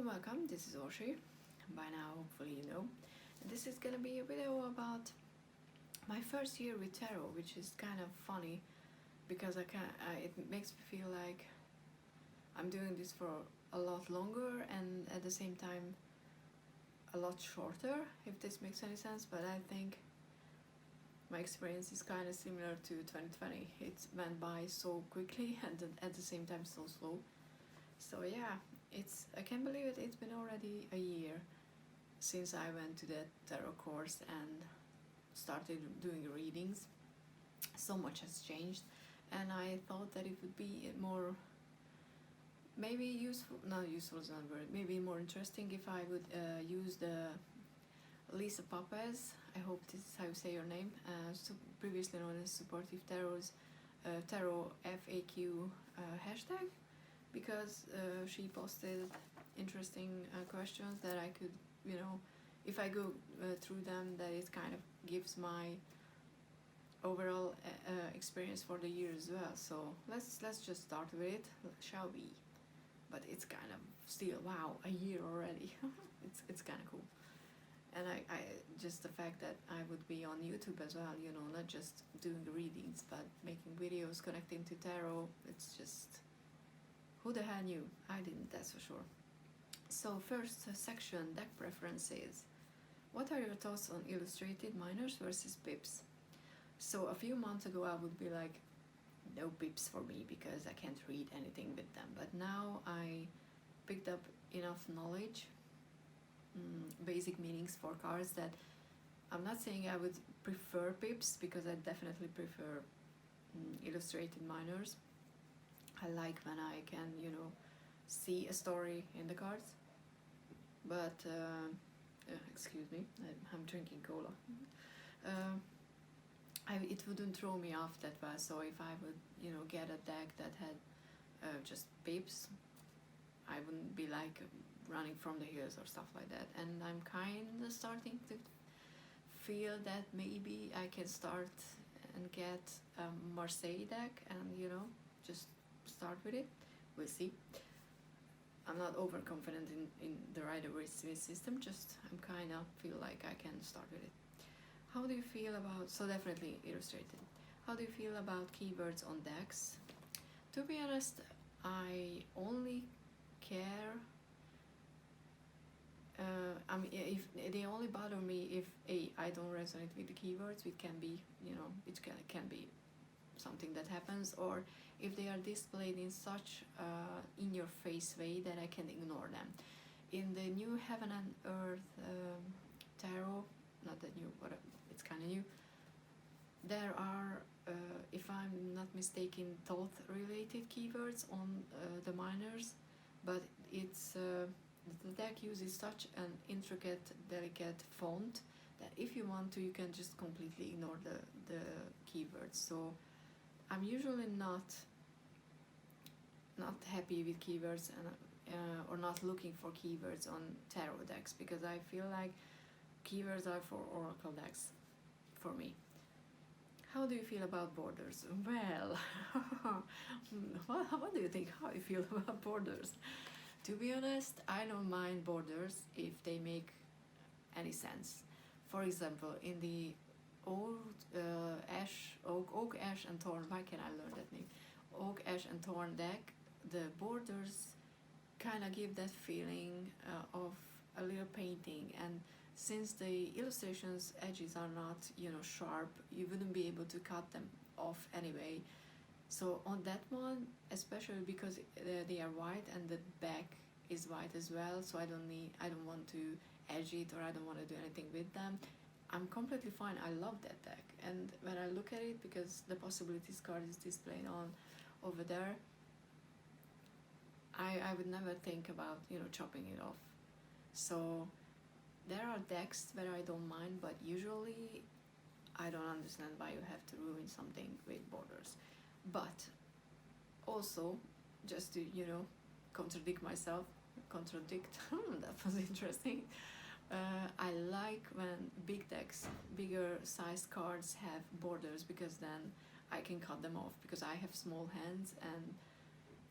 welcome, this is Oshi. By now, hopefully you know. This is gonna be a video about my first year with tarot, which is kind of funny because it makes me feel like I'm doing this for a lot longer and at the same time a lot shorter, if this makes any sense, but I think my experience is kind of similar to 2020. It went by so quickly and at the same time so slow. So yeah, I can't believe it, it's been already a year since I went to that tarot course and started doing readings. So much has changed, and I thought that it would be more, maybe useful, not useful is not a word, maybe more interesting if I would use the Lisa Papez, I hope this is how you say your name, previously known as Supportive Tarot's Tarot FAQ hashtag, because she posted interesting questions that I could, if I go through them, that it kind of gives my overall experience for the year as well. So let's just start with it, shall we? But it's kind of still, wow, a year already. it's kind of cool. And I just the fact that I would be on YouTube as well, not just doing readings but making videos connecting to tarot, it's just, who the hell knew? I didn't, that's for sure. So first section, deck preferences. What are your thoughts on illustrated minors versus pips? So a few months ago I would be like, no pips for me because I can't read anything with them. But now I picked up enough knowledge, basic meanings for cards, that I'm not saying I would prefer pips, because I definitely prefer illustrated minors. I like when I can, see a story in the cards. But, excuse me, I'm drinking cola. It wouldn't throw me off that well, so if I would, get a deck that had just pips, I wouldn't be like running from the hills or stuff like that. And I'm kind of starting to feel that maybe I can start and get a Marseille deck and, just start with it. We'll see. I'm not overconfident in the Rider-Waite system, just I'm kind of feel like I can start with it. How do you feel about, so definitely illustrated. How do you feel about keywords on decks? To be honest, I only care, if they only bother me if I don't resonate with the keywords, it can be, it can be something that happens, or if they are displayed in such in-your-face way that I can ignore them. In the new Heaven and Earth tarot, not that new, but it's kind of new, there are, if I'm not mistaken, thought-related keywords on the minors, but it's the deck uses such an intricate, delicate font that if you want to, you can just completely ignore the keywords. So I'm usually not happy with keywords and or not looking for keywords on tarot decks, because I feel like keywords are for oracle decks for me. How do you feel about borders? Well, what do you think? How you feel about borders? To be honest, I don't mind borders if they make any sense. For example, in the old oak, ash and thorn, why can I learn that name? Oak, ash and thorn deck, the borders kind of give that feeling of a little painting, and since the illustrations edges are not, sharp, you wouldn't be able to cut them off anyway. So on that one, especially because they are white and the back is white as well, so I don't want to edge it, or I don't want to do anything with them, I'm completely fine. I love that deck, and when I look at it, because the possibilities card is displayed on over there, I would never think about, chopping it off. So there are decks where I don't mind, but usually I don't understand why you have to ruin something with borders. But also, just to, contradict myself, that was interesting. I like when big decks, bigger sized cards have borders, because then I can cut them off, because I have small hands, and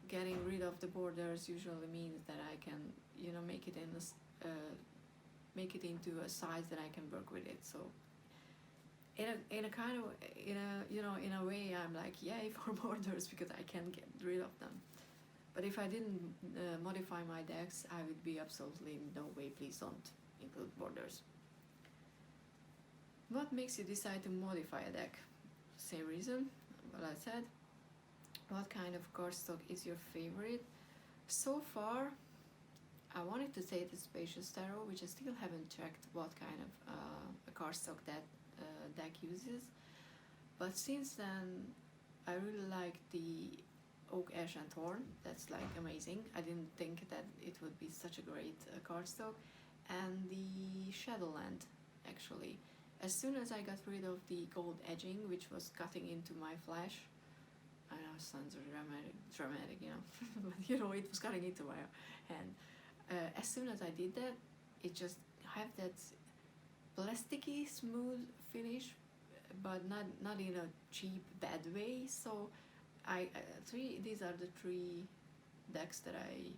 getting rid of the borders usually means that I can, make make it make it into a size that I can work with it. So in a kind of in a way, I'm like, yay for borders, because I can get rid of them. But if I didn't modify my decks, I would be absolutely no way, please don't include borders. What makes you decide to modify a deck? Same reason, what I said. What kind of cardstock is your favorite? So far, I wanted to say the Spacious Tarot, which I still haven't checked what kind of cardstock that deck uses. But since then, I really like the Oak, Ash and Thorn. That's like amazing. I didn't think that it would be such a great cardstock. And the Shadowland, actually. As soon as I got rid of the gold edging, which was cutting into my flesh, I know it sounds dramatic, you know, but you know, it was cutting into my hand. As soon as I did that, it just have that plasticky smooth finish, but not in a cheap bad way. So these are the three decks that I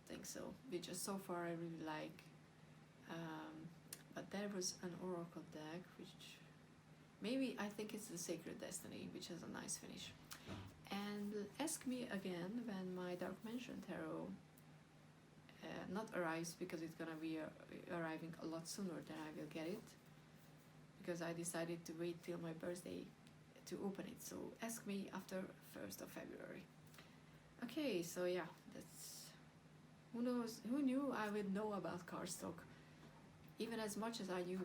think so, which so far I really like. But there was an Oracle deck, which maybe I think it's the Sacred Destiny, which has a nice finish. And ask me again when my Dark Mansion Tarot not arrives, because it's gonna be arriving a lot sooner than I will get it, because I decided to wait till my birthday to open it. So ask me after 1st of February. Okay, so yeah, that's, who knew I would know about cardstock even as much as I knew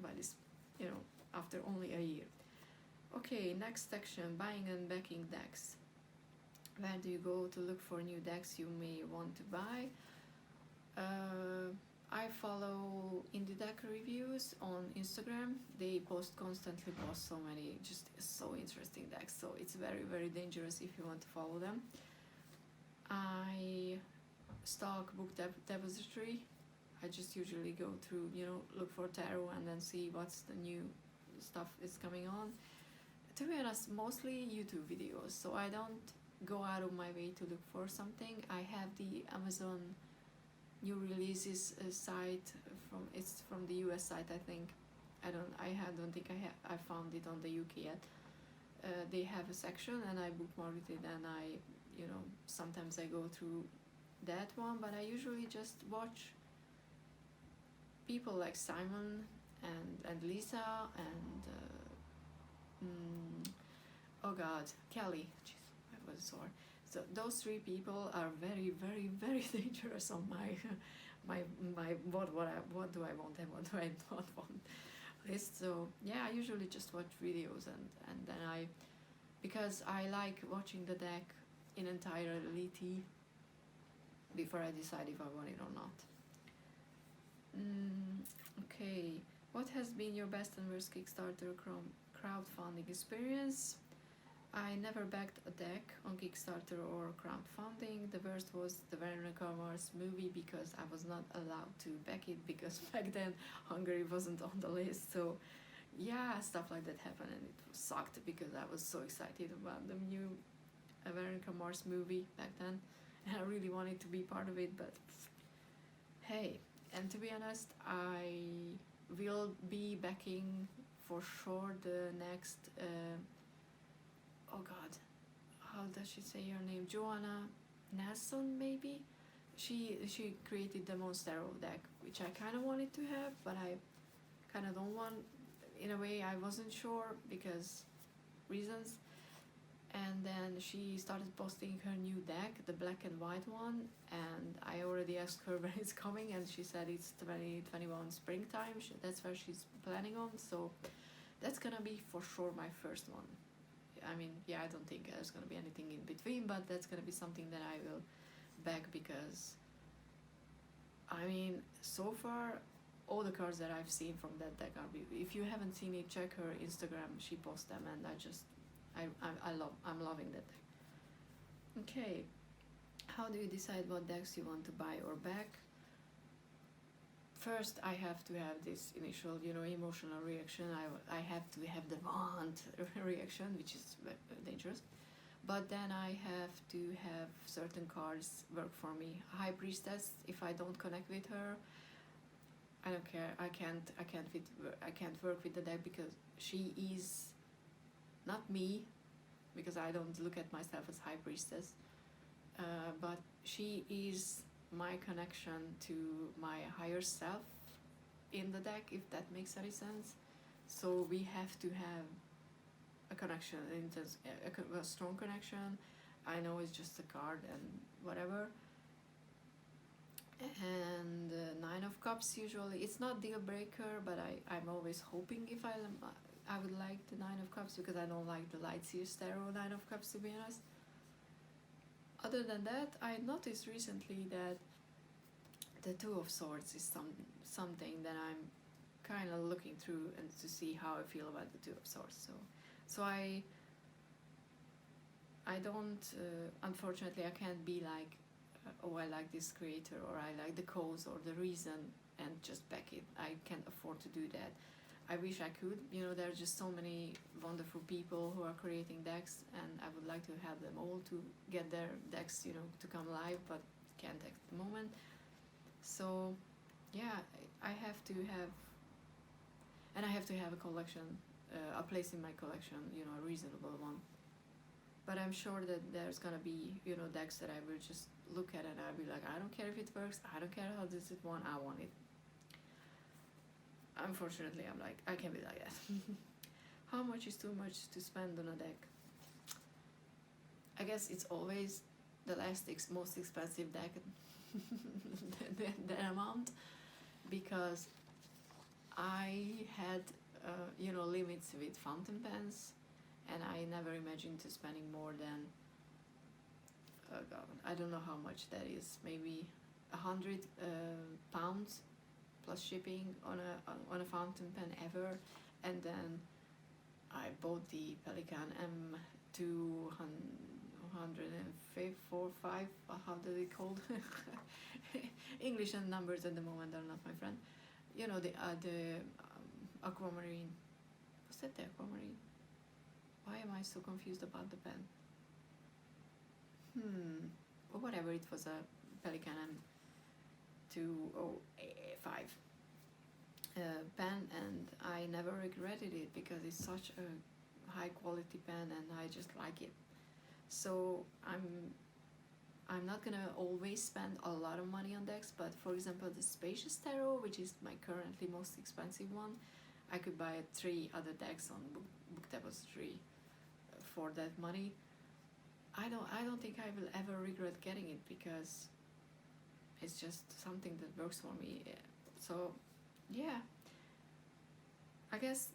by this, you know, after only a year. Okay, next section, buying and backing decks. Where do you go to look for new decks you may want to buy? I follow indie deck reviews on Instagram. They constantly post so many just so interesting decks, so it's very, very dangerous if you want to follow them. I stalk Book Depository. I just usually go through, you know, look for tarot and then see what's the new stuff is coming on. To be honest, mostly YouTube videos, so I don't go out of my way to look for something. I have the Amazon new releases site it's from the US site, I think. I don't think I found it on the UK yet. They have a section and I bookmarked it, and I, you know, sometimes I go through that one, but I usually just watch people like Simon and Lisa and oh god, Kelly. Jeez, I was sore. So those three people are very, very, very dangerous on my what do I want and what do I not want list. So yeah, I usually just watch videos and then because I like watching the deck in entirety before I decide if I want it or not. Okay, what has been your best and worst Kickstarter crowdfunding experience? I never backed a deck on Kickstarter or crowdfunding. The worst was the Veronica Mars movie, because I was not allowed to back it because back then Hungary wasn't on the list. So yeah, stuff like that happened, and it sucked because I was so excited about the new Veronica Mars movie back then, and I really wanted to be part of it, but hey. And to be honest, I will be backing for sure the next oh god, how does she say her name? Joanna Nelson, maybe? She created the Monstero deck, which I kind of wanted to have, but I kind of don't want. In a way, I wasn't sure because reasons. And then she started posting her new deck, the black and white one, and I already asked her when it's coming, and she said it's 2021 springtime. That's where she's planning on, so that's gonna be for sure my first one. I mean, yeah, I don't think there's gonna be anything in between, but that's gonna be something that I will back, because I mean, so far all the cards that I've seen from that deck are if you haven't seen it, check her Instagram, she posts them, and I'm loving that deck. Okay, how do you decide what decks you want to buy or back? First, I have to have this initial, you know, emotional reaction. I have to have the want reaction, which is dangerous. but then I have to have certain cards work for me. High Priestess, if I don't connect with her, I don't care. I can't work with the deck because she is not me, because I don't look at myself as High Priestess, but she is my connection to my higher self in the deck, if that makes any sense. So we have to have a connection, a strong connection. I know it's just a card and whatever. And Nine of Cups, usually it's not deal breaker, but I'm always hoping if I would like the Nine of Cups, because I don't like the Lightseers Tarot Nine of Cups, to be honest. Other than that, I noticed recently that the Two of Swords is something that I'm kind of looking through and to see how I feel about the Two of Swords. So I don't, unfortunately, I can't be like, oh, I like this creator, or I like the cause or the reason, and just back it. I can't afford to do that. I wish I could. You know, there are just so many wonderful people who are creating decks, and I would like to have them all to get their decks, you know, to come live, but can't at the moment. So yeah, I have to have, and I have to have a collection, a place in my collection, you know, a reasonable one. But I'm sure that there's gonna be, you know, decks that I will just look at and I'll be like, I don't care if it works, I don't care how this is one, I want it. Unfortunately, I'm like, I can't be like that. How much is too much to spend on a deck? I guess it's always the most expensive deck, the amount, because I had, you know, limits with fountain pens, and I never imagined to spending more than, God, I don't know how much that is, maybe £100 plus shipping on a fountain pen ever. And then I bought the Pelikan M205, how do they called? English and numbers at the moment are not my friend. You know, the aquamarine. Was that the aquamarine? Why am I so confused about the pen? Or whatever, it was a Pelikan M205 pen, and I never regretted it because it's such a high quality pen and I just like it. So I'm not gonna always spend a lot of money on decks, but for example the Spacious Tarot, which is my currently most expensive one, I could buy 3 other decks on Book Depository for that money. I don't think I will ever regret getting it, because it's just something that works for me. So yeah, I guess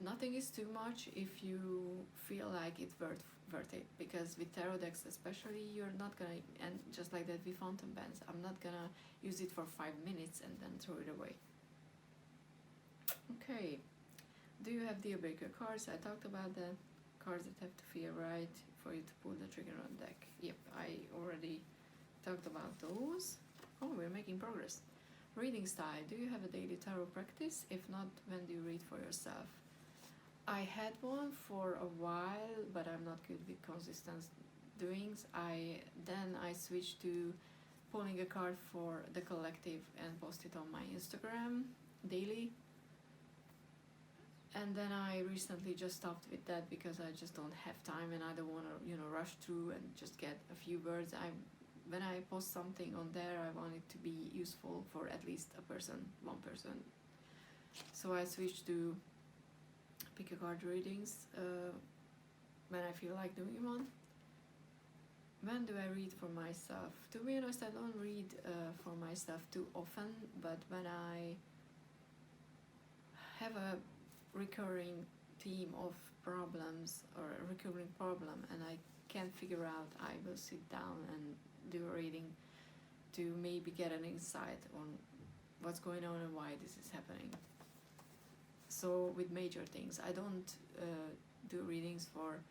nothing is too much if you feel like it's worth it, because with tarot decks especially, you're not gonna, and just like that with fountain pens, I'm not gonna use it for 5 minutes and then throw it away. Okay, do you have deal breaker cards? I talked about that. Cards that have to feel right for you to pull the trigger on deck. Yep, I already talked about those. Oh, we're making progress. Reading style. Do you have a daily tarot practice? If not, when do you read for yourself? I had one for a while, but I'm not good with consistent doings. Then I switched to pulling a card for the collective and post it on my Instagram daily. And then I recently just stopped with that because I just don't have time and I don't want to, you know, rush through and just get a few words. When I post something on there, I want it to be useful for at least one person. So I switched to pick a card readings when I feel like doing one. When do I read for myself? To be honest, I don't read for myself too often, but when I have a recurring theme of problems or a recurring problem and I can't figure out, I will sit down and do a reading to maybe get an insight on what's going on and why this is happening. So with major things, I don't do readings for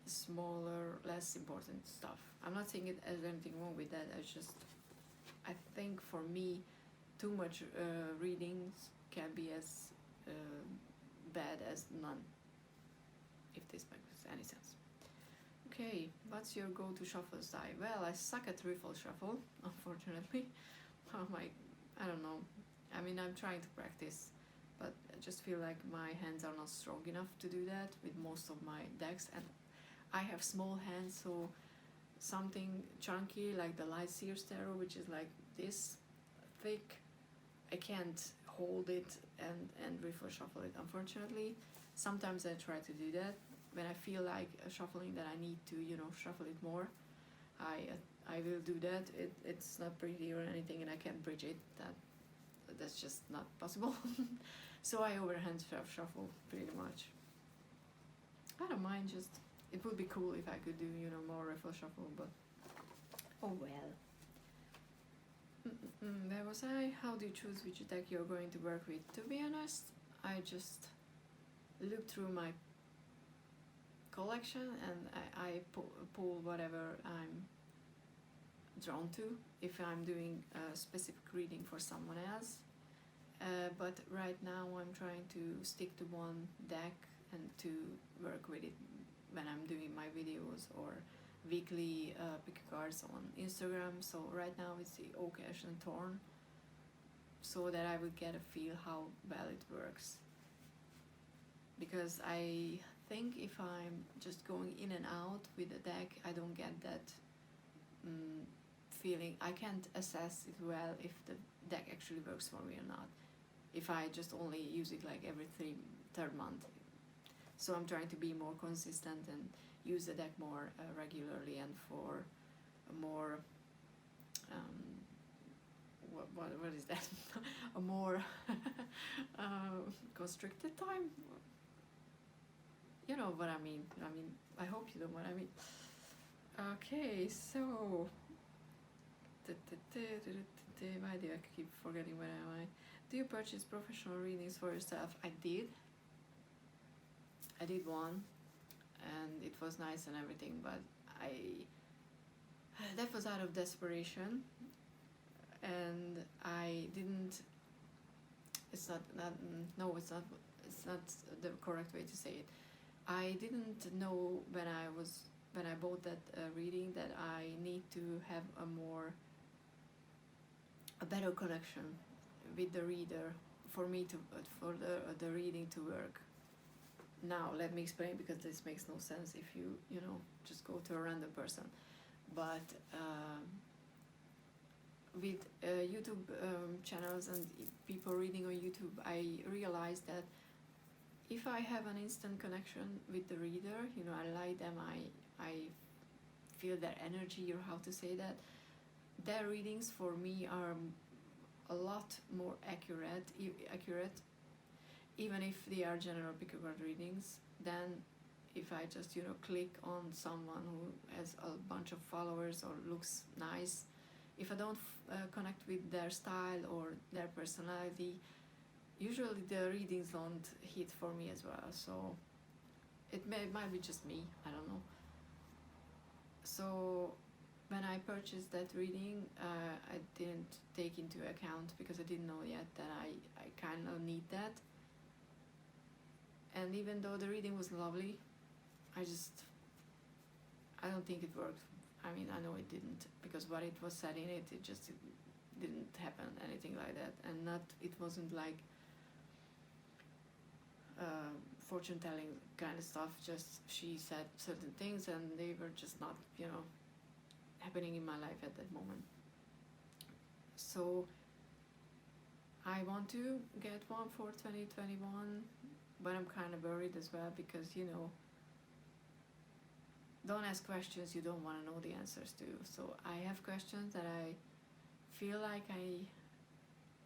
smaller, less important stuff. I'm not saying there's anything wrong with that. I think for me, too much readings can be as bad as none, if this makes any sense. Okay, what's your go-to shuffle style? Well, I suck at riffle shuffle, unfortunately. I don't know. I mean, I'm trying to practice, but I just feel like my hands are not strong enough to do that with most of my decks, and I have small hands, so something chunky like the Light Sears Tarot, which is like this thick, I can't hold it and riffle shuffle it, unfortunately. Sometimes I try to do that when I feel like shuffling that I need to, shuffle it more. I will do that. It's not pretty or anything, and I can't bridge it. That's just not possible. So I overhand shuffle pretty much. I don't mind. Just it would be cool if I could do more riffle shuffle, but oh well. Where was I? How do you choose which deck you're going to work with? To be honest, I just look through my collection and I pull whatever I'm drawn to if I'm doing a specific reading for someone else. But right now I'm trying to stick to one deck and to work with it when I'm doing my videos or weekly pick cards on Instagram. So right now it's the Oak, Ash and Thorn, so that I would get a feel how well it works. Because I think if I'm just going in and out with the deck, I don't get that feeling. I can't assess it well if the deck actually works for me or not, if I just only use it like every third month. So I'm trying to be more consistent and use the deck more regularly and for a more what is that? A more constricted time. You know what I mean. I hope you know what I mean. Okay, so why do I keep forgetting where am I? Do you purchase professional readings for yourself? I did one, and it was nice and everything, but that was out of desperation, and I didn't. It's not the correct way to say it. I didn't know when I bought that reading that I need to have a better connection with the reader for the reading to work. Now let me explain, because this makes no sense if you just go to a random person. But with YouTube channels and people reading on YouTube, I realized that if I have an instant connection with the reader, I like them, I feel their energy, or how to say that, their readings for me are a lot more accurate, even if they are general pick a card readings, than if I just click on someone who has a bunch of followers or looks nice. If I don't connect with their style or their personality, usually the readings don't hit for me as well. So it might be just me, I don't know. So when I purchased that reading, I didn't take into account, because I didn't know yet that I kind of need that. And even though the reading was lovely, I don't think it worked. I mean, I know it didn't, because what it was said in it just didn't happen, anything like that. And it wasn't like fortune telling kind of stuff, just she said certain things and they were just not happening in my life at that moment. So I want to get one for 2021, but I'm kind of worried as well, because don't ask questions you don't want to know the answers to. So I have questions that I feel like I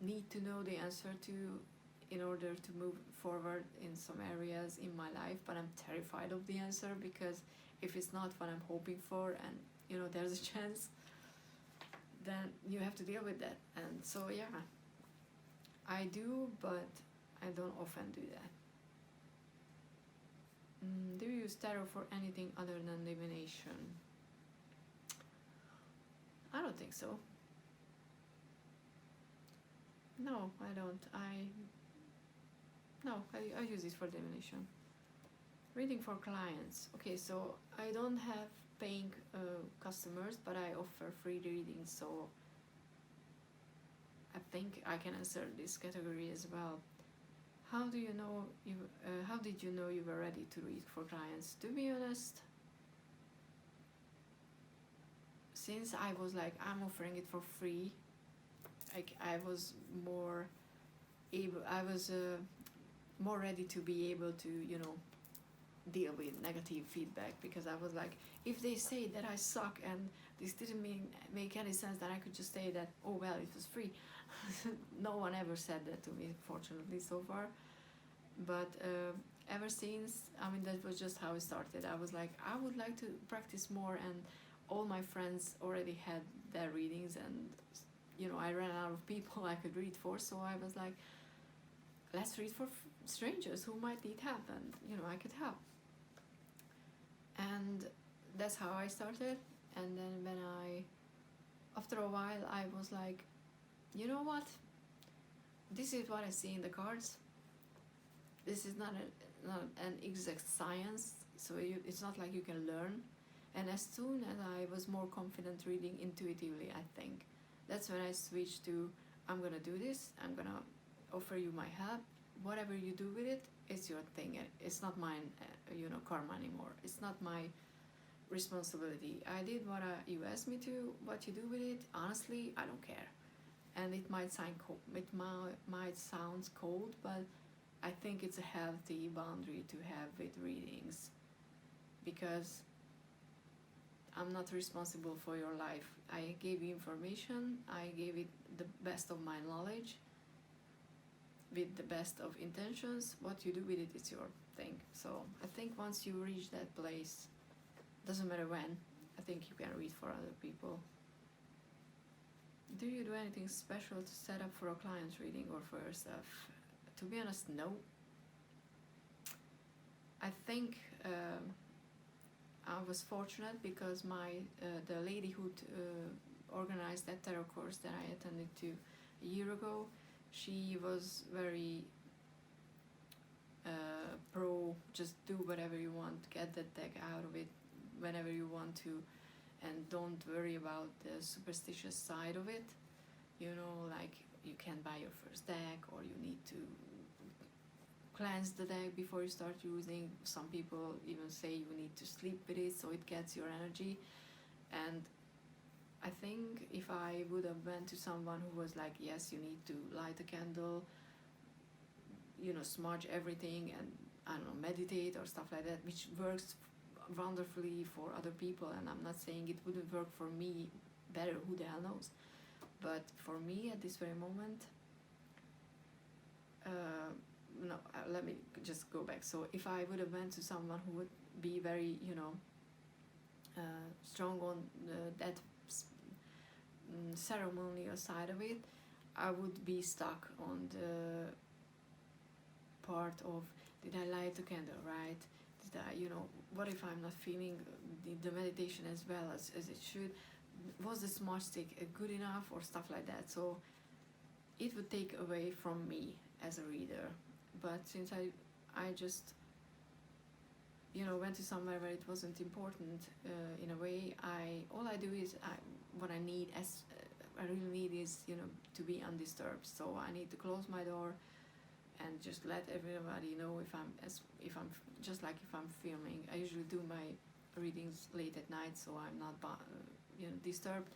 need to know the answer to in order to move forward in some areas in my life, but I'm terrified of the answer, because if it's not what I'm hoping for, and there's a chance, then you have to deal with that. And so yeah, I do, but I don't often do that. Do you use tarot for anything other than divination? I don't think so. No, I don't. I use it for divination. Reading for clients. Okay, so I don't have paying customers, but I offer free readings, so I think I can answer this category as well. How do you know you? How did you know you were ready to read for clients? To be honest, since I was like, I'm offering it for free, like I was more able. I was more ready to be able to, you know, deal with negative feedback, because I was like, if they say that I suck and this didn't make any sense, then I could just say that, oh well, it was free. No one ever said that to me, fortunately, so far. But ever since, I mean, that was just how it started. I was like, I would like to practice more, and all my friends already had their readings, and you know, I ran out of people I could read for, so I was like, let's read for strangers who might need help, and you know, I could help. And that's how I started. And then when after a while, I was like, you know what, this is what I see in the cards. This is not an exact science, so it's not like you can learn. And as soon as I was more confident reading intuitively, I think, that's when I switched to, I'm gonna do this, I'm gonna offer you my help. Whatever you do with it, it's your thing. It's not mine, you know, karma anymore. It's not my responsibility. I did what you asked me to. What you do with it, honestly, I don't care. And it might sound cold, but I think it's a healthy boundary to have with readings, because I'm not responsible for your life. I gave you information. I gave it the best of my knowledge, with the best of intentions. What you do with it is your thing. So I think once you reach that place, doesn't matter when, I think you can read for other people. Do you do anything special to set up for a client's reading or for yourself? To be honest, no. I think I was fortunate, because the lady who organized that tarot course that I attended to a year ago, she was very pro, just do whatever you want, get that deck out of it whenever you want to, and don't worry about the superstitious side of it. You know, like, you can't buy your first deck, or you need to cleanse the deck before you start using. Some people even say you need to sleep with it so it gets your energy. And I think if I would have went to someone who was like, yes, you need to light a candle, you know, smudge everything, and I don't know, meditate or stuff like that, which works wonderfully for other people, and I'm not saying it wouldn't work for me better, who the hell knows. But for me at this very moment, no, let me just go back. So if I would have went to someone who would be very, you know, strong on that ceremonial side of it, I would be stuck on the part of, did I light the candle right? Did I, you know, what if I'm not feeling the meditation as well as it should? Was the smudge stick good enough, or stuff like that? So it would take away from me as a reader. But since I just, you know, went to somewhere where it wasn't important, in a way, all I do is what I need, I really need is, you know, to be undisturbed. So I need to close my door and just let everybody know if I'm just like if I'm filming. I usually do my readings late at night, so I'm not you know, disturbed.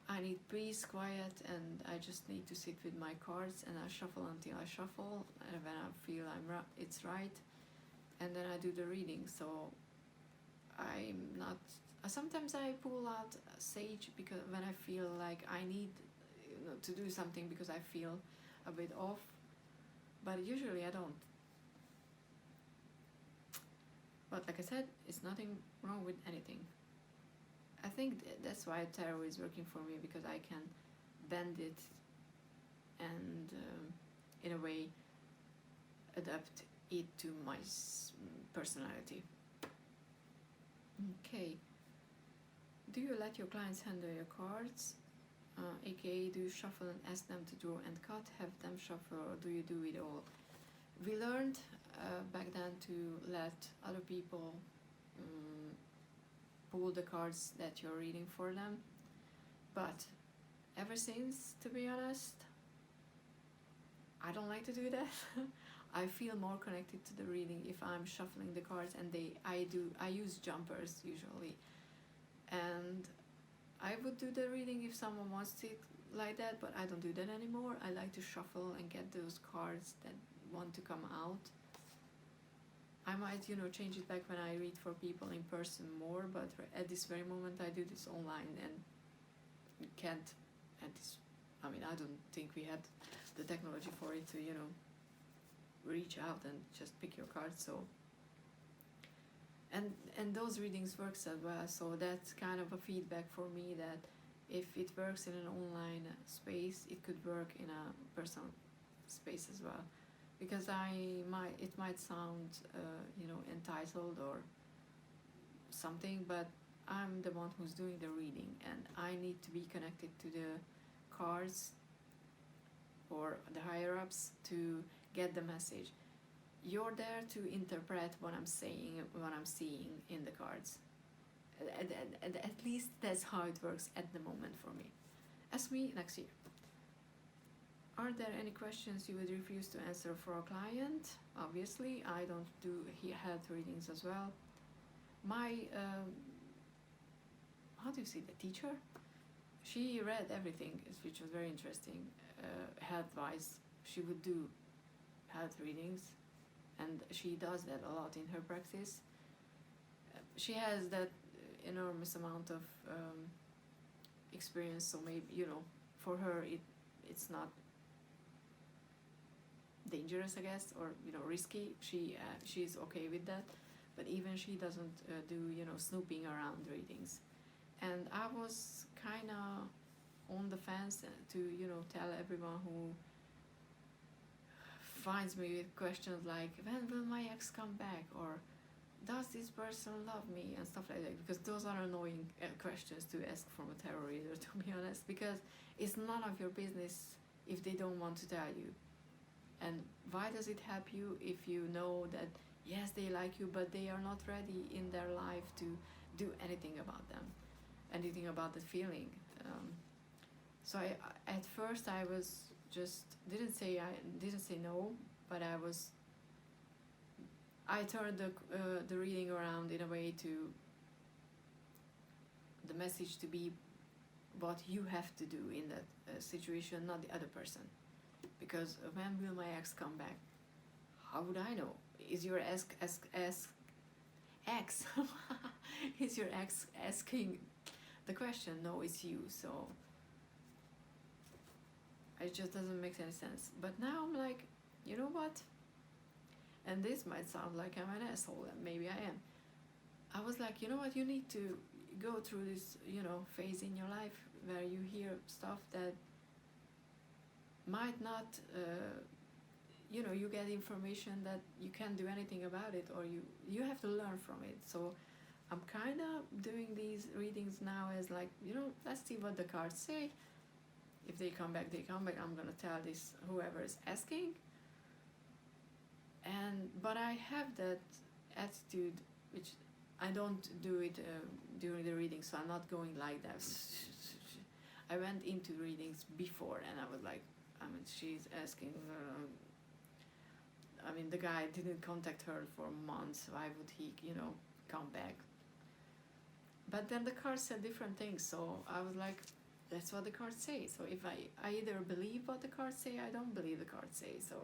I need peace, quiet, and I just need to sit with my cards, and I shuffle until I shuffle, and when I feel it's right, and then I do the reading. So I'm not. Sometimes I pull out sage, because when I feel like I need, you know, to do something because I feel a bit off, but usually I don't. But like I said, it's nothing wrong with anything. I think that's why tarot is working for me, because I can bend it and in a way adapt it to my personality. Okay. Do you let your clients handle your cards? AKA, do you shuffle and ask them to draw and cut, have them shuffle, or do you do it all? We learned back then to let other people pull the cards that you're reading for them, but ever since, to be honest, I don't like to do that. I feel more connected to the reading if I'm shuffling the cards, and I use jumpers usually, and I would do the reading if someone wants it like that, but I don't do that anymore. I like to shuffle and get those cards that want to come out. I might, change it back when I read for people in person more, but at this very moment I do this online, and you can't I don't think we had the technology for it to, reach out and just pick your cards, so. And those readings works as well, so that's kind of a feedback for me that if it works in an online space, it could work in a personal space as well. Because it might sound, entitled or something, but I'm the one who's doing the reading, and I need to be connected to the cards or the higher-ups to get the message. You're there to interpret what I'm saying, what I'm seeing in the cards. At least that's how it works at the moment for me. Ask me next year. Are there any questions you would refuse to answer for a client? Obviously, I don't do health readings as well. My, how do you say, the teacher? She read everything, which was very interesting, health-wise. She would do health readings, and she does that a lot in her practice. She has that enormous amount of experience, so maybe, for her it's not dangerous, I guess, or risky. She's okay with that, but even she doesn't do snooping around readings. And I was kind of on the fence to tell everyone who finds me with questions like, when will my ex come back, or does this person love me, and stuff like that, because those are annoying questions to ask from a tarot reader, to be honest, because it's none of your business if they don't want to tell you. And why does it help you if you know that yes, they like you, but they are not ready in their life to do anything about them, anything about the feeling. So at first I was just didn't say no, but I turned the reading around in a way to the message to be what you have to do in that situation, not the other person. Because when will my ex come back? How would I know? Is your ex is your ex asking the question? No, it's you. So it just doesn't make any sense. But now I'm like, you know what? And this might sound like I'm an asshole, and maybe I am. I was like, you know what? You need to go through this, phase in your life where you hear stuff that might not, you get information that you can't do anything about it, or you have to learn from it. So I'm kind of doing these readings now as like, let's see what the cards say. If they come back, they come back. I'm gonna tell this whoever is asking. But I have that attitude, which I don't do it during the reading, so I'm not going like that. I went into readings before, and I was like, she's asking, the guy didn't contact her for months. Why would he, come back? But then the cards said different things, so I was like, that's what the cards say. So if I either believe what the cards say, I don't believe the cards say. So,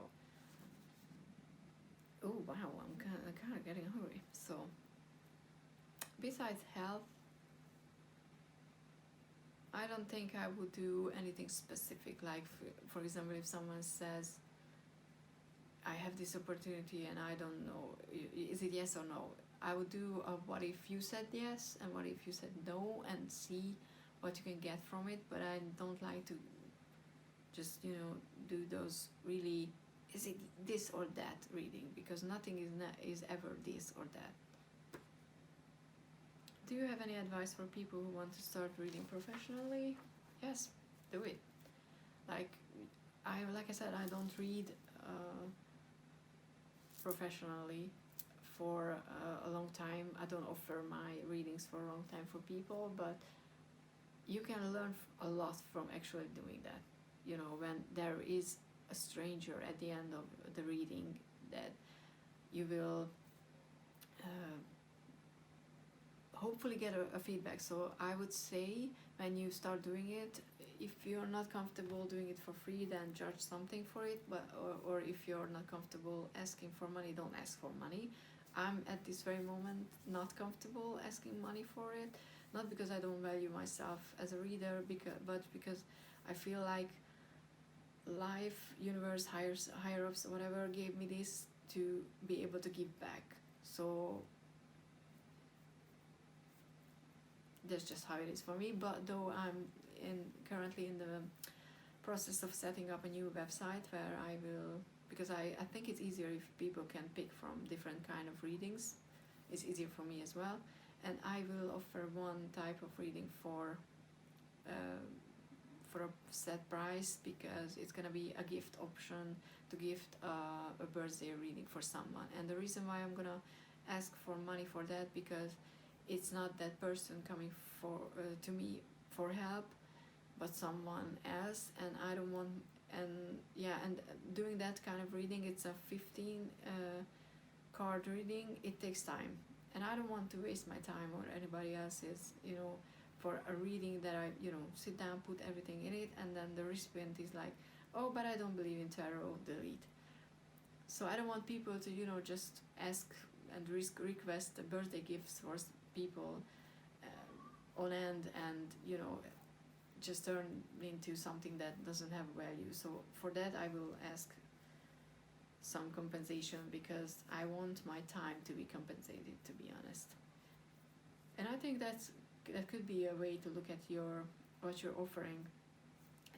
oh wow, I'm kind of getting hungry. So, besides health, I don't think I would do anything specific. Like, for example, if someone says, I have this opportunity and I don't know, is it yes or no? I would do a what if you said yes and what if you said no, and see what you can get from it. But I don't like to just, do those really, is it this or that reading, because nothing is ever this or that. Do you have any advice for people who want to start reading professionally? Yes, do it. Like I said, I don't read professionally for a long time. I don't offer my readings for a long time for people, but you can learn a lot from actually doing that. You know, when there is a stranger at the end of the reading, that you will hopefully get a feedback. So I would say, when you start doing it, if you're not comfortable doing it for free, then charge something for it. But or if you're not comfortable asking for money, don't ask for money. I'm at this very moment not comfortable asking money for it, not because I don't value myself as a reader, but because I feel like life, universe, higher ups, whatever, gave me this to be able to give back. So that's just how it is for me. But though I'm currently in the process of setting up a new website where I will, because I think it's easier if people can pick from different kind of readings. It's easier for me as well. And I will offer one type of reading for a set price, because it's gonna be a gift option to gift a birthday reading for someone. And the reason why I'm gonna ask for money for that, because it's not that person coming to me for help, but someone else, and I don't want. And doing that kind of reading, it's a 15 card reading. It takes time, and I don't want to waste my time or anybody else's, for a reading that I, sit down, put everything in it, and then the recipient is like, oh, but I don't believe in tarot, delete. So I don't want people to, just ask and request birthday gifts for people on end, and, just turn into something that doesn't have value. So for that, I will ask some compensation, because I want my time to be compensated, to be honest. And I think that could be a way to look at what you're offering,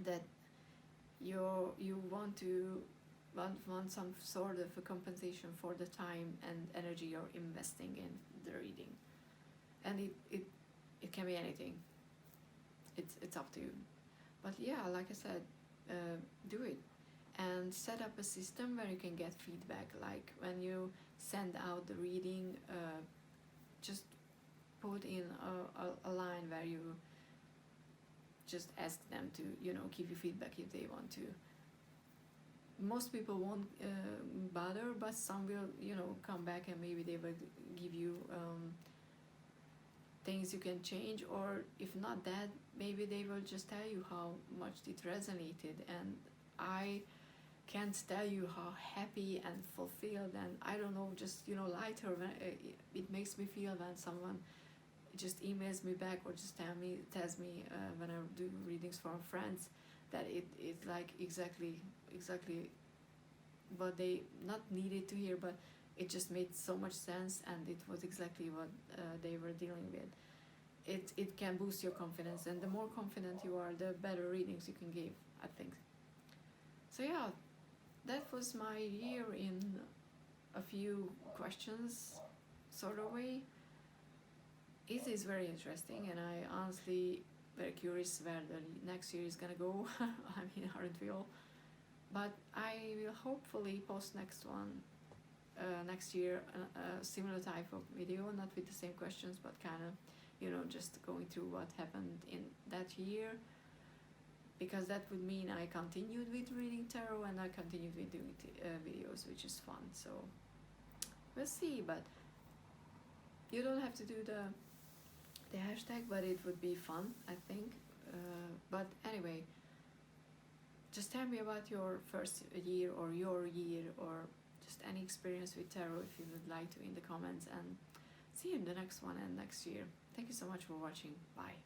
that you want some sort of a compensation for the time and energy you're investing in the reading. And it can be anything. It's up to you. But yeah, like I said, do it. And set up a system where you can get feedback. Like when you send out the reading, just put in a line where you just ask them to, give you feedback if they want to. Most people won't bother, but some will, come back, and maybe they will give you things you can change, or if not that, maybe they will just tell you how much it resonated. And I can't tell you how happy and fulfilled, and I don't know, just lighter when it makes me feel when someone just emails me back, or just tells me when I do readings for friends, that it's like exactly what they not needed to hear, but it just made so much sense, and it was exactly what they were dealing with. It can boost your confidence, and the more confident you are, the better readings you can give, I think. So yeah, that was my year in a few questions, sort of way. It is very interesting, and I honestly very curious where the next year is gonna go. I mean, aren't we all? But I will hopefully post next year, a similar type of video, not with the same questions, but kind of, just going through what happened in that year, because that would mean I continued with reading tarot, and I continued with doing videos, which is fun. So we'll see, but you don't have to do the hashtag, but it would be fun, I think. But anyway, just tell me about your first year, or your year, or just any experience with tarot, if you would like to, in the comments. And see you in the next one and next year. Thank you so much for watching. Bye.